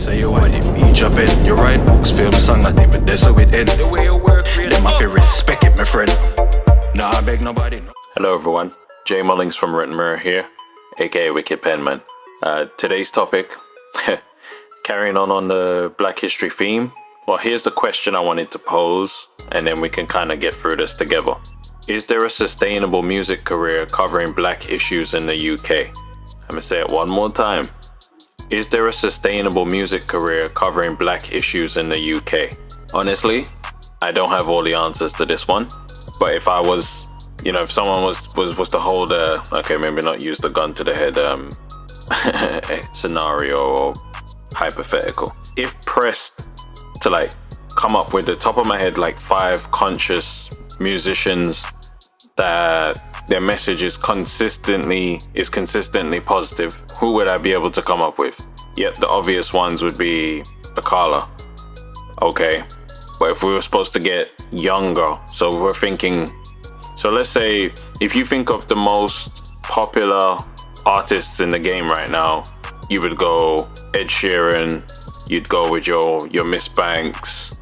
say you want it, feature pen. You write books, film, song, not even there, so it end. The way you work, really. Them have to respect it, my friend. Nah, I beg nobody. Hello everyone, J Mullings from Written Mirror here, AKA Wicked Penman. Today's topic, carrying on the Black History theme. Well, here's the question I wanted to pose, and then we can kind of get through this together. Is there a sustainable music career covering black issues in the UK? I'm gonna say it one more time. Is there a sustainable music career covering black issues in the UK? Honestly, I don't have all the answers to this one, but if I was, you know, if someone was to hold a, okay, maybe not use the gun to the head scenario or hypothetical. If pressed to like come up with the top of my head like 5 conscious musicians that their message is consistently positive, who would I be able to come up with? Yep, the obvious ones would be AKA. Okay, but if we were supposed to get younger, so we're thinking, so let's say if you think of the most popular artists in the game right now, you would go Ed Sheeran, you'd go with your Miss Banks,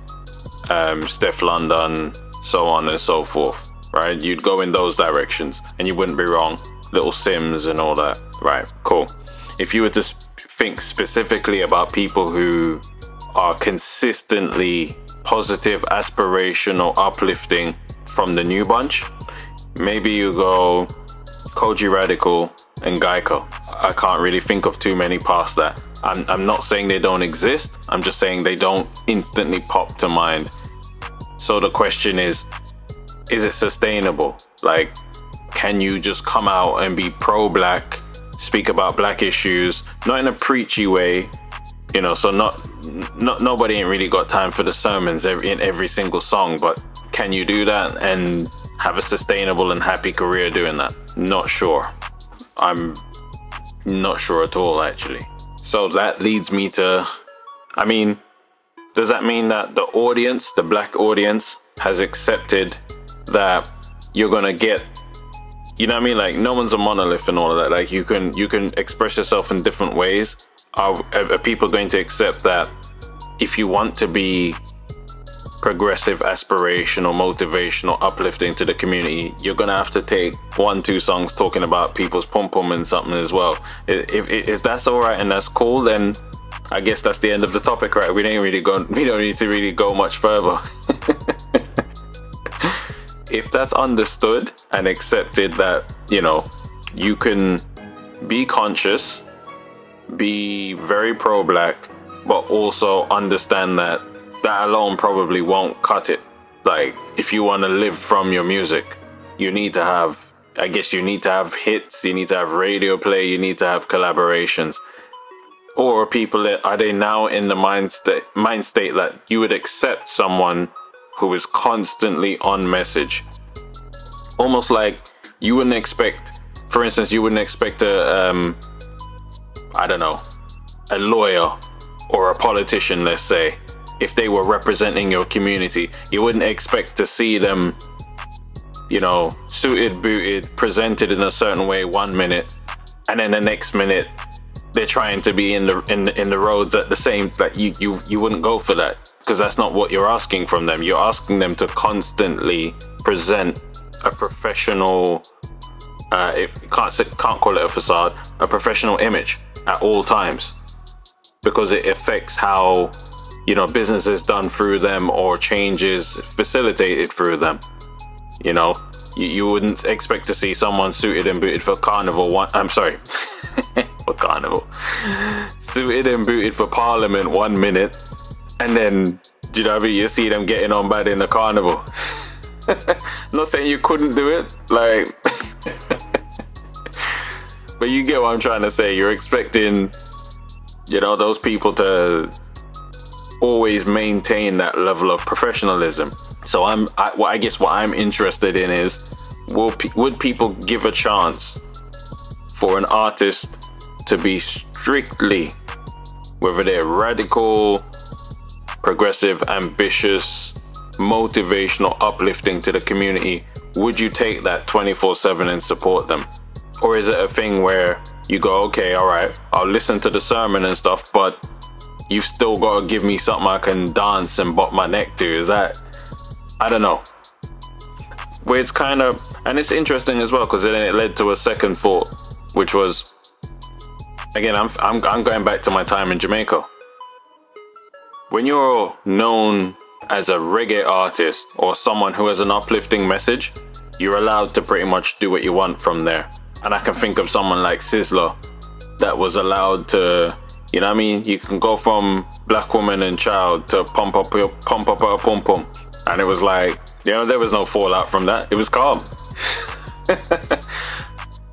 Steph London, so on and so forth, right? You'd go in those directions and you wouldn't be wrong. Little Sims and all that, right? Cool. If you were to think specifically about people who are consistently positive, aspirational, uplifting from the new bunch, maybe you go Koji Radical and Geico. I can't really think of too many past that. I'm not saying they don't exist, I'm just saying they don't instantly pop to mind. So the question is it sustainable? Like, can you just come out and be pro-black, speak about black issues, not in a preachy way, you know, so nobody ain't really got time for the sermons in every single song, but can you do that and have a sustainable and happy career doing that? Not sure. I'm not sure at all, actually. So that leads me to, I mean, does that mean that the audience, the black audience, has accepted that you're gonna get, you know what I mean? Like, no one's a monolith and all of that. Like, you can express yourself in different ways. Are people going to accept that if you want to be progressive, aspirational, motivational, uplifting to the community, you're gonna have to take 1-2 songs talking about people's pom-pom and something as well? If that's all right and that's cool, then I guess that's the end of the topic, right? We don't need to really go much further. If that's understood and accepted that, you know, you can be conscious, be very pro-black, but also understand that alone probably won't cut it. Like, if you want to live from your music, you need to have, I guess you need to have hits, you need to have radio play, you need to have collaborations. Or people, are they now in the mind state that you would accept someone who is constantly on message? Almost like you wouldn't expect, for instance, you wouldn't expect a lawyer or a politician, let's say, if they were representing your community, you wouldn't expect to see them, you know, suited, booted, presented in a certain way 1 minute, and then the next minute they're trying to be in the roads at the same. Like, you wouldn't go for that, because that's not what you're asking from them. You're asking them to constantly present a professional, can't call it a facade, a professional image at all times, because it affects how, you know, business is done through them or changes facilitated through them. You know, you wouldn't expect to see someone suited and booted for carnival for carnival, suited and booted for Parliament 1 minute, and then, do you know what I mean, you see them getting on bad in the carnival. Not saying you couldn't do it, like, but you get what I'm trying to say. You're expecting, you know, those people to always maintain that level of professionalism. So I guess what I'm interested in is, would people give a chance for an artist to be strictly, whether they're radical, progressive, ambitious, motivational, uplifting to the community, would you take that 24/7 and support them? Or is it a thing where you go, okay, all right, I'll listen to the sermon and stuff, but you've still got to give me something I can dance and bop my neck to. Is that, I don't know. Where it's kind of, and it's interesting as well, because then it led to a second thought, which was, again, I'm going back to my time in Jamaica. When you're known as a reggae artist or someone who has an uplifting message, you're allowed to pretty much do what you want from there. And I can think of someone like Sizzler that was allowed to, you know what I mean? You can go from Black Woman and Child to pump up her pum pum. And it was like, you know, there was no fallout from that. It was calm.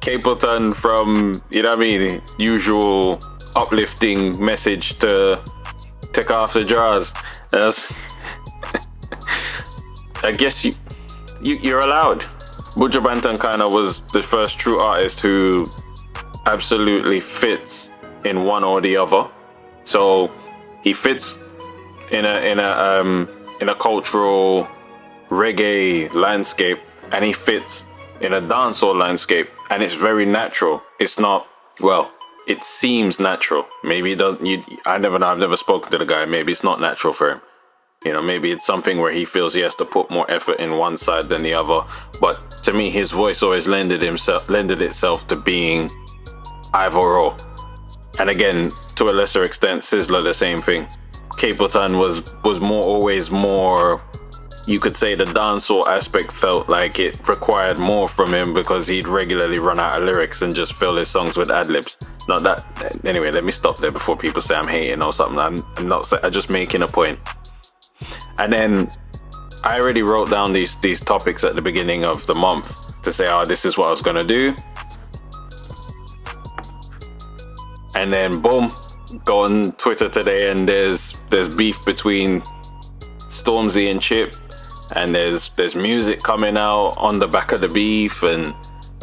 Capleton from, you know what I mean, usual uplifting message to take off the drawers. I guess you're allowed. Buju Banton kind of was the first true artist who absolutely fits in one or the other. So he fits in a cultural reggae landscape, and he fits in a dancehall landscape, and it's very natural. It's not, well, it seems natural. Maybe it doesn't. I've never spoken to the guy. Maybe it's not natural for him. You know, maybe it's something where he feels he has to put more effort in one side than the other. But to me, his voice always lended itself to being either or. And again, to a lesser extent, Sizzler, the same thing. Capleton was always more, you could say the dancehall aspect felt like it required more from him because he'd regularly run out of lyrics and just fill his songs with ad-libs. Not that, anyway, let me stop there before people say I'm hating or something. I'm not, I'm just making a point. And then I already wrote down these topics at the beginning of the month to say, oh, this is what I was gonna do. And then boom, go on Twitter today and there's beef between Stormzy and Chip, and there's music coming out on the back of the beef, and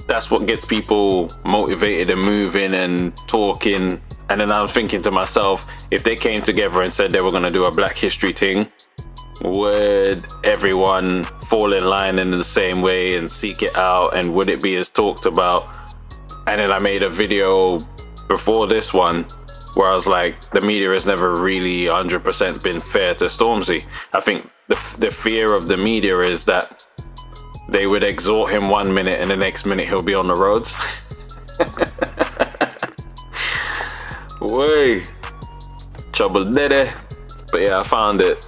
that's what gets people motivated and moving and talking. And then I was thinking to myself, if they came together and said they were gonna do a Black History thing, would everyone fall in line in the same way and seek it out, and would it be as talked about? And then I made a video before this one where I was like, the media has never really 100% been fair to Stormzy. I think the fear of the media is that they would exhort him 1 minute and the next minute he'll be on the roads. Way trouble dede. But yeah, I found it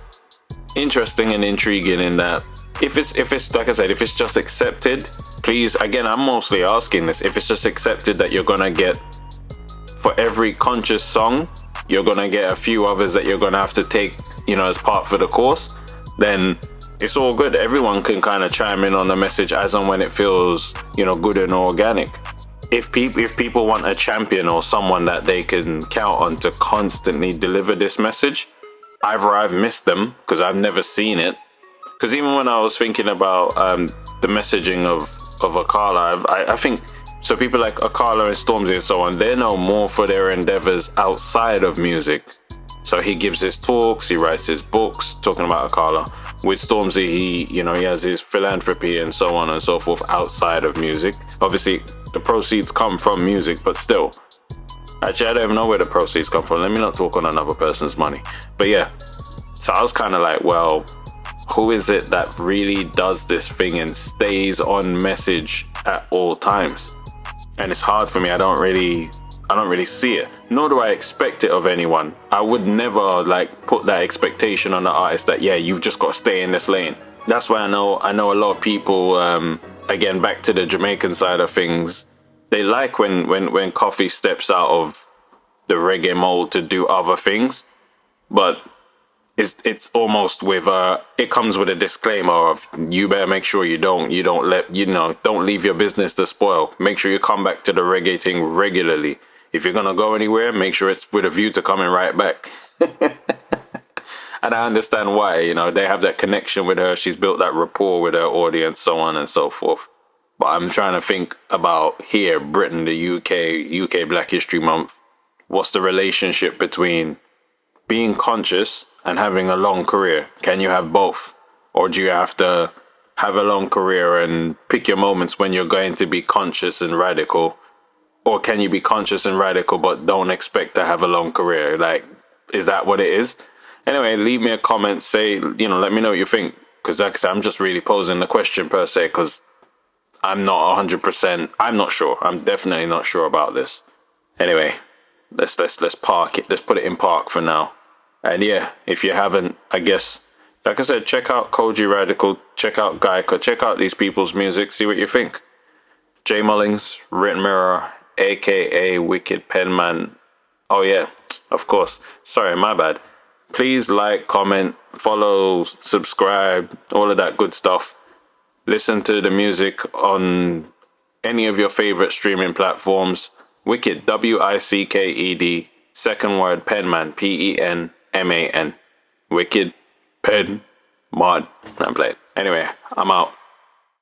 interesting and intriguing in that if it's like I said, if it's just accepted, please, again, I'm mostly asking this, if it's just accepted that you're gonna get, for every conscious song, you're gonna get a few others that you're gonna have to take, you know, as part for the course, then it's all good. Everyone can kind of chime in on the message as and when it feels, you know, good and organic. If people want a champion or someone that they can count on to constantly deliver this message, either I've missed them because I've never seen it. Because even when I was thinking about the messaging of Akala, I think, so people like Akala and Stormzy and so on, they know more for their endeavors outside of music. So he gives his talks, he writes his books, talking about Akala. With Stormzy, he has his philanthropy and so on and so forth outside of music. Obviously, the proceeds come from music, but still. Actually, I don't even know where the proceeds come from. Let me not talk on another person's money. But yeah, so I was kind of like, well, who is it that really does this thing and stays on message at all times? And it's hard for me. I don't really see it, nor do I expect it of anyone. I would never like put that expectation on the artist that, yeah, you've just got to stay in this lane. That's why I know a lot of people, again, back to the Jamaican side of things, they like when Coffee steps out of the reggae mold to do other things, but it's almost with it comes with a disclaimer of, you better make sure you don't leave your business to spoil. Make sure you come back to the reggae thing regularly. If you're gonna go anywhere, make sure it's with a view to coming right back. And I understand why, you know, they have that connection with her. She's built that rapport with her audience, so on and so forth. But I'm trying to think about here, Britain, the UK Black History Month. What's the relationship between being conscious and having a long career? Can you have both? Or do you have to have a long career and pick your moments when you're going to be conscious and radical? Or can you be conscious and radical but don't expect to have a long career? Like, is that what it is? Anyway, leave me a comment. Say, let me know what you think. Because like I said, I'm just really posing the question per se. Because I'm not 100%. I'm not sure. I'm definitely not sure about this. Anyway, let's park it. Let's put it in park for now. And yeah, if you haven't, I guess, like I said, check out Koji Radical. Check out Geico. Check out these people's music. See what you think. J Mullings, Written Mirror, AKA Wicked Penman. Oh yeah, of course. Sorry, my bad. Please like, comment, follow, subscribe, all of that good stuff. Listen to the music on any of your favorite streaming platforms. Wicked, Wicked, second word Penman, Penman. Wicked Penman. I'm playing. Anyway, I'm out.